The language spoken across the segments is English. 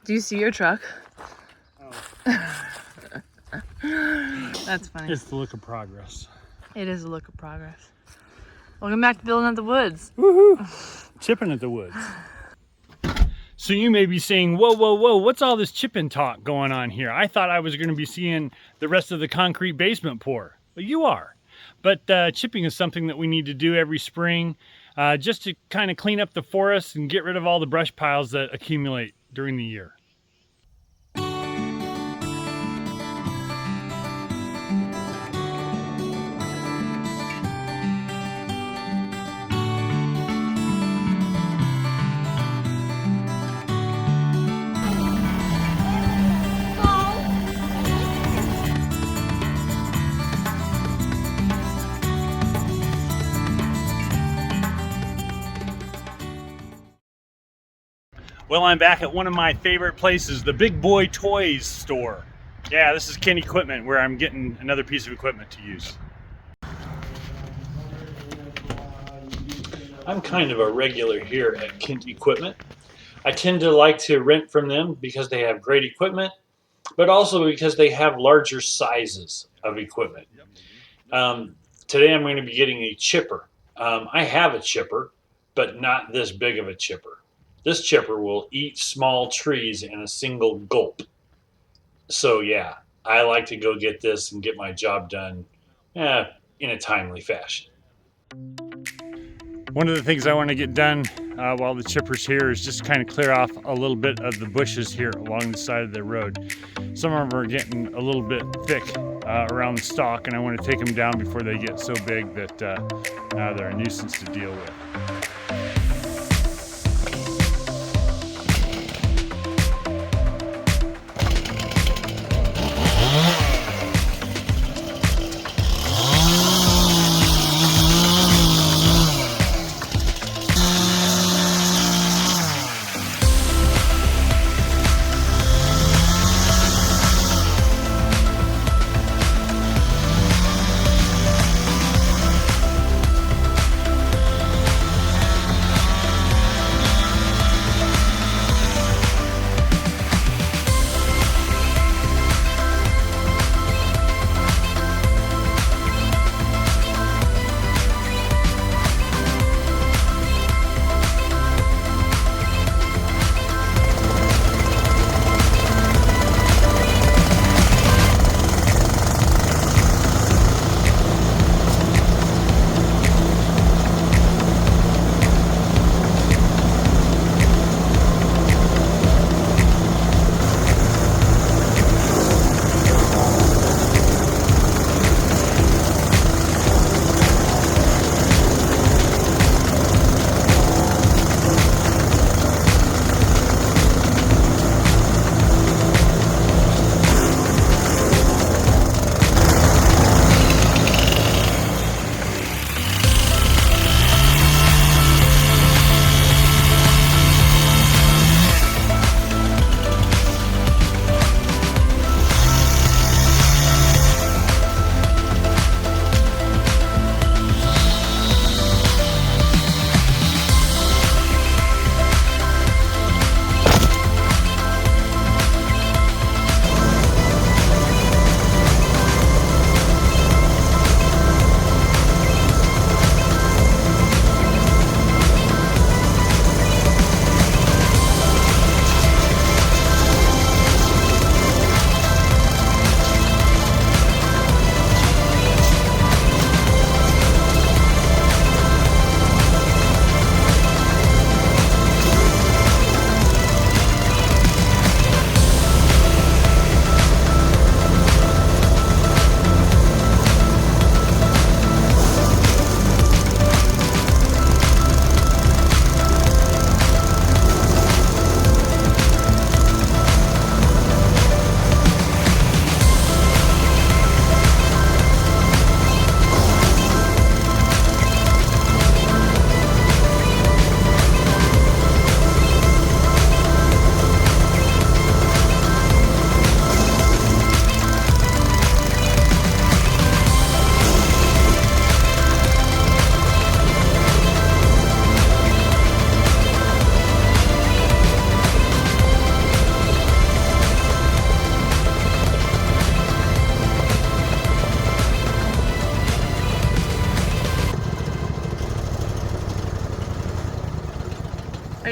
Do you see your truck? Oh. That's funny. It's the look of progress. It is a look of progress. Welcome back to Building at the Woods. Woohoo! Chipping at the woods. So you may be saying, whoa, whoa, whoa, what's all this chipping talk going on here? I thought I was going to be seeing the rest of the concrete basement pour. Well, you are. But chipping is something that we need to do every spring just to kind of clean up the forest and get rid of all the brush piles that accumulate during the year. Well, I'm back at one of my favorite places, the Big Boy Toys store. Yeah, this is Ken Equipment, where I'm getting another piece of equipment to use. I'm kind of a regular here at Ken Equipment. I tend to like to rent from them because they have great equipment, but also because they have larger sizes of equipment. Today I'm going to be getting a chipper. I have a chipper, but not this big of a chipper. This chipper will eat small trees in a single gulp. So yeah, I like to go get this and get my job done in a timely fashion. One of the things I want to get done while the chipper's here is just kind of clear off a little bit of the bushes here along the side of the road. Some of them are getting a little bit thick around the stalk, and I want to take them down before they get so big that they're a nuisance to deal with.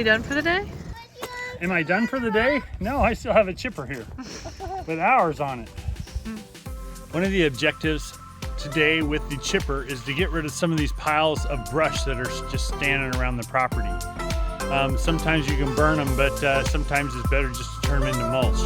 you done for the day? Am I done for the day? No, I still have a chipper here with hours on it. One of the objectives today with the chipper is to get rid of some of these piles of brush that are just standing around the property. Sometimes you can burn them, but sometimes it's better just to turn them into mulch.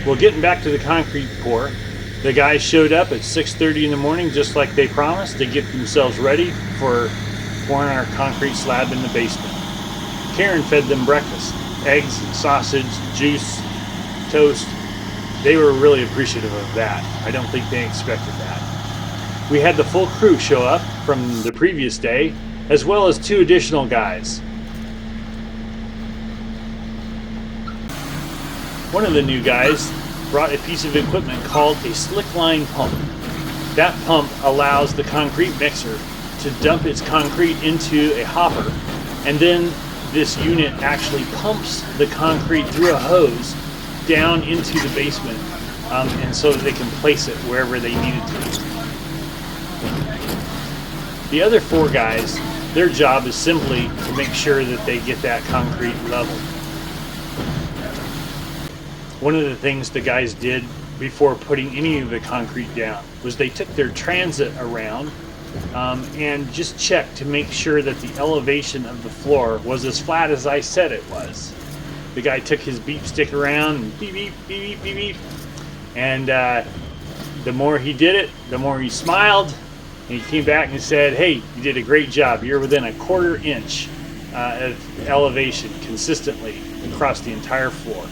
Well, getting back to the concrete pour, the guys showed up at 6:30 in the morning, just like they promised, to get themselves ready for pouring our concrete slab in the basement. Karen fed them breakfast, eggs, sausage, juice, toast. They were really appreciative of that. I don't think they expected that. We had the full crew show up from the previous day, as well as 2 additional guys. One of the new guys brought a piece of equipment called a slickline pump. That pump allows the concrete mixer to dump its concrete into a hopper, and then this unit actually pumps the concrete through a hose down into the basement, and so that they can place it wherever they need it to. The other 4 guys, their job is simply to make sure that they get that concrete level. One of the things the guys did before putting any of the concrete down was they took their transit around and just checked to make sure that the elevation of the floor was as flat as I said it was. The guy took his beep stick around and beep, beep, beep, beep, beep, beep. And the more he did it, the more he smiled. And he came back and said, "Hey, you did a great job. You're within a 1/4 inch of elevation consistently across the entire floor."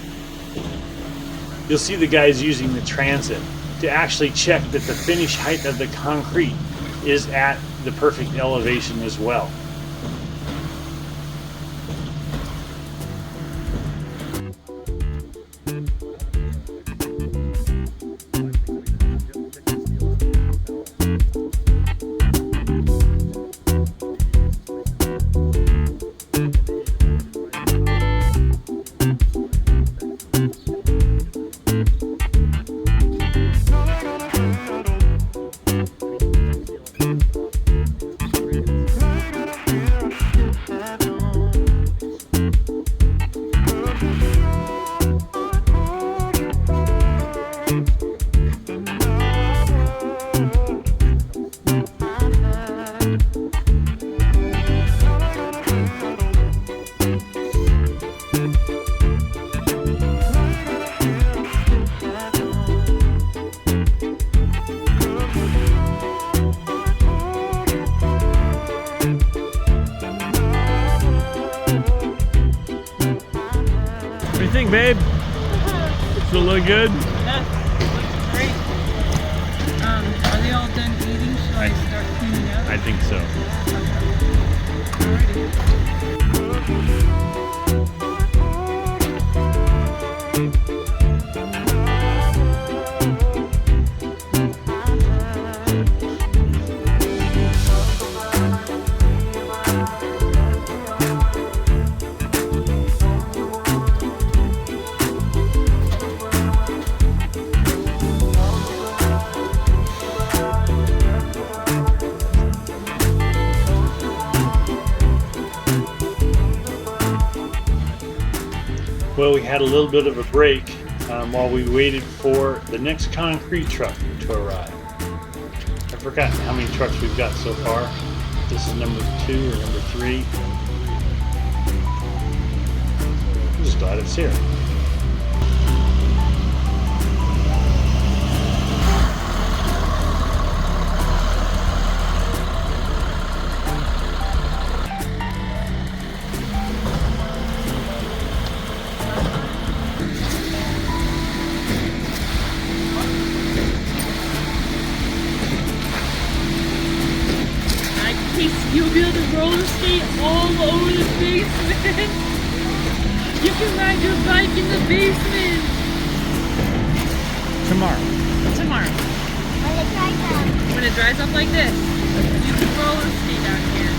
You'll see the guys using the transit to actually check that the finish height of the concrete is at the perfect elevation as well. think, babe? Does it look good? Yeah, looks great. Are they all done eating? Shall I start cleaning up? I think so. Alrighty. Well, we had a little bit of a break while we waited for the next concrete truck to arrive. I forgot how many trucks we've got so far. This is number 2 or number 3. I'm just glad it's here. You'll be able to roller skate all over the basement. You can ride your bike in the basement. Tomorrow. When it dries up like this, you can roller skate out here.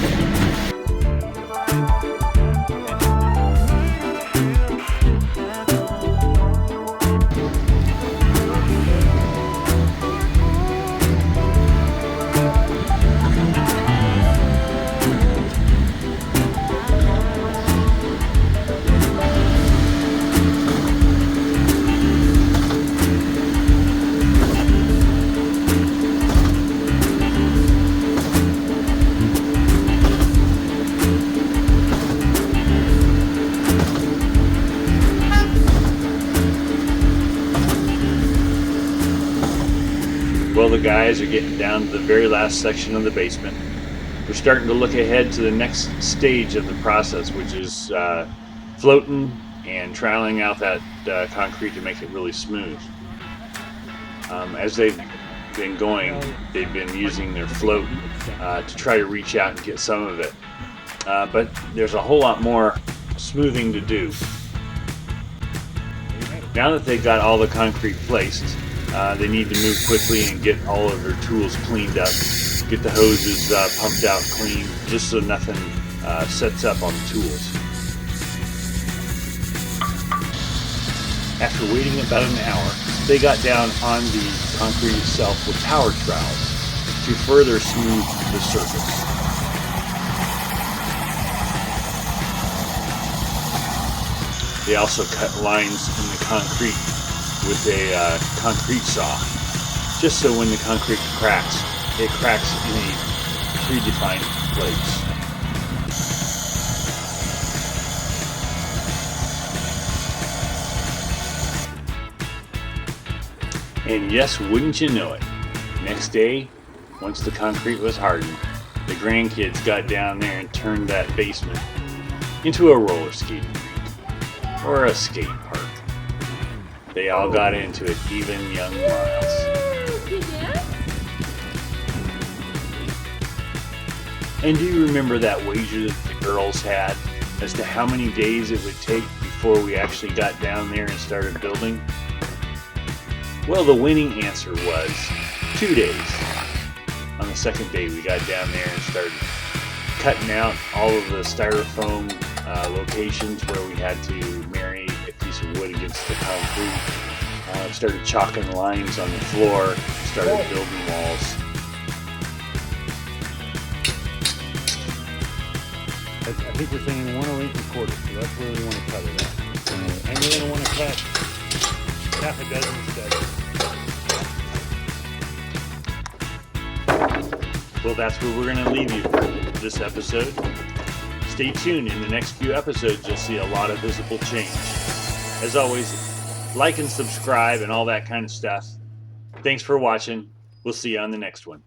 Well, the guys are getting down to the very last section of the basement. We're starting to look ahead to the next stage of the process, which is floating and troweling out that concrete to make it really smooth. As they've been going, they've been using their float to try to reach out and get some of it. But there's a whole lot more smoothing to do. Now that they've got all the concrete placed, they need to move quickly and get all of their tools cleaned up, get the hoses pumped out clean, just so nothing sets up on the tools. After waiting about an hour, they got down on the concrete itself with power trowels to further smooth the surface. They also cut lines in the concrete with a concrete saw, just so when the concrete cracks, it cracks in a predefined place. And yes, wouldn't you know it, next day, once the concrete was hardened, the grandkids got down there and turned that basement into a roller skating rink, or a skate park. They all got into it, even young Miles. And do you remember that wager that the girls had as to how many days it would take before we actually got down there and started building? Well, the winning answer was 2 days. On the second day, we got down there and started cutting out all of the styrofoam locations where we had to marry a piece of wood against the concrete. Started chalking lines on the floor, started building walls. I think we're saying 108 1/4, so that's where we want to cut it at. And we're going to want to cut half a dozen instead. Well, that's where we're going to leave you for this episode. Stay tuned. In the next few episodes, you'll see a lot of visible change. As always, like and subscribe and all that kind of stuff. Thanks for watching. We'll see you on the next one.